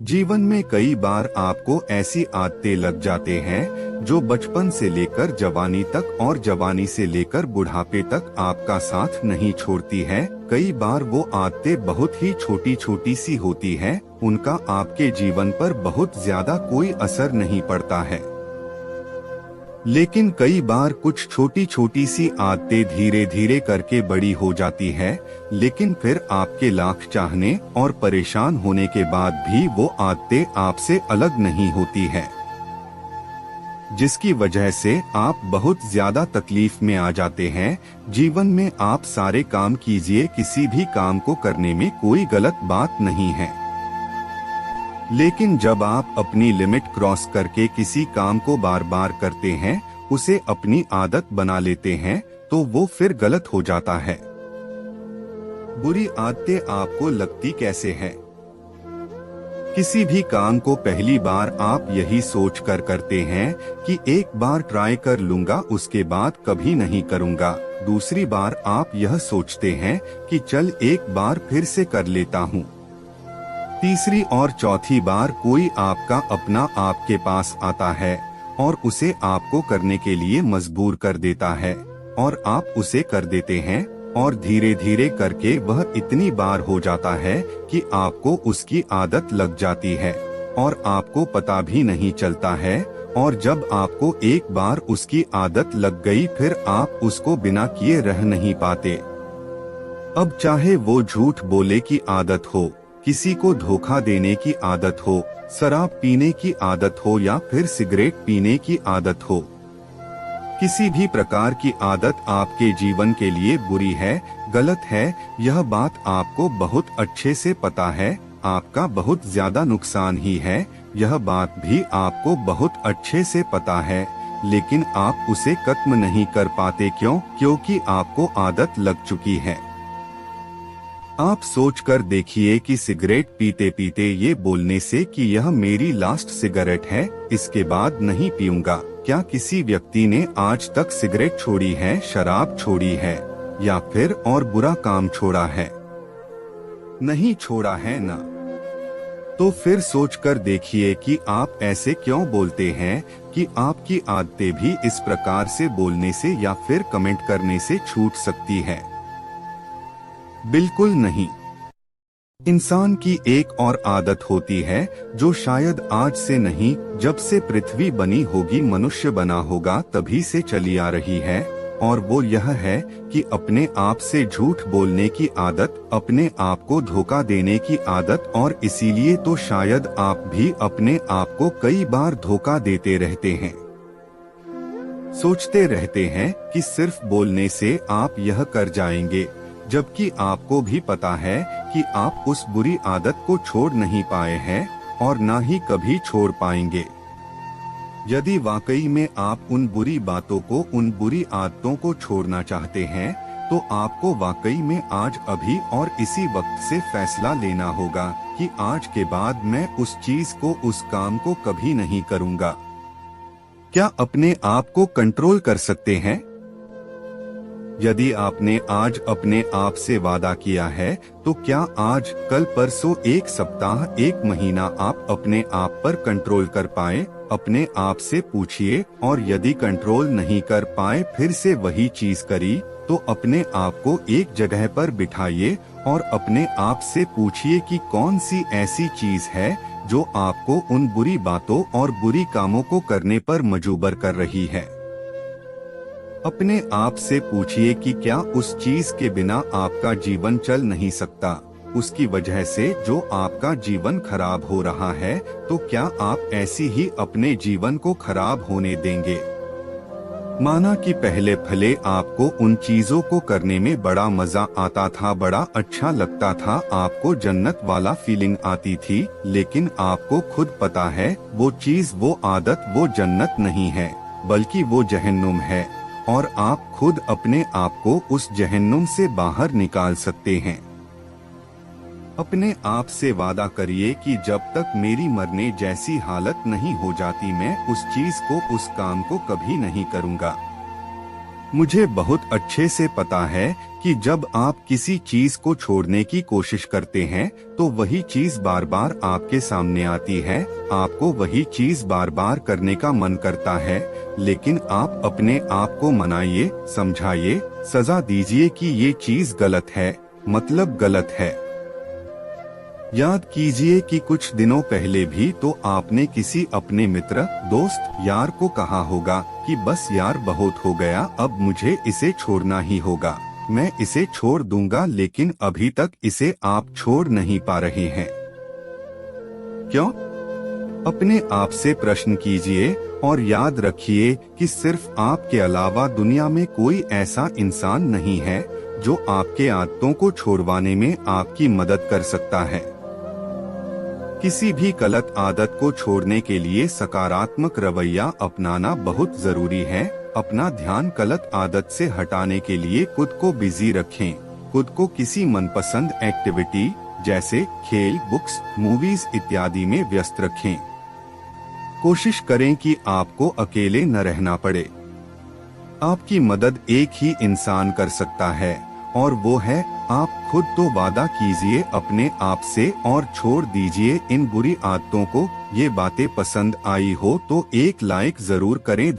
जीवन में कई बार आपको ऐसी आदतें लग जाते हैं जो बचपन से लेकर जवानी तक और जवानी से लेकर बुढ़ापे तक आपका साथ नहीं छोड़ती है। कई बार वो आदतें बहुत ही छोटी छोटी सी होती हैं, उनका आपके जीवन पर बहुत ज्यादा कोई असर नहीं पड़ता है। लेकिन कई बार कुछ छोटी छोटी सी आदतें धीरे धीरे करके बड़ी हो जाती है, लेकिन फिर आपके लाख चाहने और परेशान होने के बाद भी वो आदतें आपसे अलग नहीं होती है, जिसकी वजह से आप बहुत ज्यादा तकलीफ में आ जाते हैं। जीवन में आप सारे काम कीजिए, किसी भी काम को करने में कोई गलत बात नहीं है, लेकिन जब आप अपनी लिमिट क्रॉस करके किसी काम को बार बार करते हैं, उसे अपनी आदत बना लेते हैं, तो वो फिर गलत हो जाता है। बुरी आदतें आपको लगती कैसे हैं? किसी भी काम को पहली बार आप यही सोच कर करते हैं कि एक बार ट्राई कर लूंगा, उसके बाद कभी नहीं करूंगा। दूसरी बार आप यह सोचते हैं कि चल एक बार फिर से कर लेता हूँ। तीसरी और चौथी बार कोई आपका अपना आपके पास आता है और उसे आपको करने के लिए मजबूर कर देता है, और आप उसे कर देते हैं, और धीरे धीरे करके वह इतनी बार हो जाता है कि आपको उसकी आदत लग जाती है और आपको पता भी नहीं चलता है। और जब आपको एक बार उसकी आदत लग गई, फिर आप उसको बिना किए रह नहीं पाते। अब चाहे वो झूठ बोले की आदत हो, किसी को धोखा देने की आदत हो, शराब पीने की आदत हो, या फिर सिगरेट पीने की आदत हो, किसी भी प्रकार की आदत आपके जीवन के लिए बुरी है, गलत है। यह बात आपको बहुत अच्छे से पता है, आपका बहुत ज्यादा नुकसान ही है, यह बात भी आपको बहुत अच्छे से पता है, लेकिन आप उसे खत्म नहीं कर पाते। क्यों? क्योंकि आपको आदत लग चुकी है। आप सोचकर देखिए कि सिगरेट पीते पीते ये बोलने से कि यह मेरी लास्ट सिगरेट है, इसके बाद नहीं पीऊंगा, क्या किसी व्यक्ति ने आज तक सिगरेट छोड़ी है, शराब छोड़ी है, या फिर और बुरा काम छोड़ा है? नहीं छोड़ा है ना। तो फिर सोचकर देखिए कि आप ऐसे क्यों बोलते हैं कि आपकी आदतें भी इस प्रकार से बोलने से या फिर कमेंट करने से छूट सकती है। बिल्कुल नहीं। इंसान की एक और आदत होती है जो शायद आज से नहीं, जब से पृथ्वी बनी होगी, मनुष्य बना होगा, तभी से चली आ रही है, और वो यह है कि अपने आप से झूठ बोलने की आदत, अपने आप को धोखा देने की आदत। और इसीलिए तो शायद आप भी अपने आप को कई बार धोखा देते रहते हैं। सोचते रहते हैं कि सिर्फ बोलने से आप यह कर जाएंगे, जबकि आपको भी पता है कि आप उस बुरी आदत को छोड़ नहीं पाए हैं और ना ही कभी छोड़ पाएंगे। यदि वाकई में आप उन बुरी बातों को, उन बुरी आदतों को छोड़ना चाहते हैं, तो आपको वाकई में आज, अभी और इसी वक्त से फैसला लेना होगा कि आज के बाद मैं उस चीज को, उस काम को कभी नहीं करूंगा। क्या अपने आप को कंट्रोल कर सकते हैं? यदि आपने आज अपने आप से वादा किया है, तो क्या आज, कल, परसों, एक सप्ताह, एक महीना आप अपने आप पर कंट्रोल कर पाए? अपने आप से पूछिए, और यदि कंट्रोल नहीं कर पाए, फिर से वही चीज करी, तो अपने आप को एक जगह पर बिठाइए और अपने आप से पूछिए कि कौन सी ऐसी चीज है जो आपको उन बुरी बातों और बुरी कामों को करने पर मजबूर कर रही है। अपने आप से पूछिए कि क्या उस चीज के बिना आपका जीवन चल नहीं सकता, उसकी वजह से जो आपका जीवन खराब हो रहा है, तो क्या आप ऐसी ही अपने जीवन को खराब होने देंगे? माना कि पहले भले आपको उन चीजों को करने में बड़ा मजा आता था, बड़ा अच्छा लगता था, आपको जन्नत वाला फीलिंग आती थी, लेकिन आपको खुद पता है वो चीज, वो आदत, वो जन्नत नहीं है, बल्कि वो जहन्नुम है, और आप खुद अपने आप को उस जहन्नुम से बाहर निकाल सकते हैं। अपने आप से वादा करिए कि जब तक मेरी मरने जैसी हालत नहीं हो जाती, मैं उस चीज को, उस काम को कभी नहीं करूंगा। मुझे बहुत अच्छे से पता है कि जब आप किसी चीज को छोड़ने की कोशिश करते हैं तो वही चीज बार बार आपके सामने आती है, आपको वही चीज बार बार करने का मन करता है, लेकिन आप अपने आप को मनाइए, समझाइए, सजा दीजिए कि ये चीज गलत है, मतलब गलत है। याद कीजिए कि कुछ दिनों पहले भी तो आपने किसी अपने मित्र, दोस्त, यार को कहा होगा कि बस यार बहुत हो गया, अब मुझे इसे छोड़ना ही होगा, मैं इसे छोड़ दूंगा, लेकिन अभी तक इसे आप छोड़ नहीं पा रहे हैं। क्यों? अपने आप से प्रश्न कीजिए और याद रखिए कि सिर्फ आपके अलावा दुनिया में कोई ऐसा इंसान नहीं है जो आपके आदतों को छोड़वाने में आपकी मदद कर सकता है। किसी भी गलत आदत को छोड़ने के लिए सकारात्मक रवैया अपनाना बहुत जरूरी है। अपना ध्यान गलत आदत से हटाने के लिए खुद को बिजी रखें। खुद को किसी मनपसंद एक्टिविटी जैसे खेल, बुक्स, मूवीज इत्यादि में व्यस्त रखें। कोशिश करें कि आपको अकेले न रहना पड़े। आपकी मदद एक ही इंसान कर सकता है और वो है आप खुद। तो वादा कीजिए अपने आप से और छोड़ दीजिए इन बुरी आदतों को। ये बातें पसंद आई हो तो एक लाइक जरूर करें।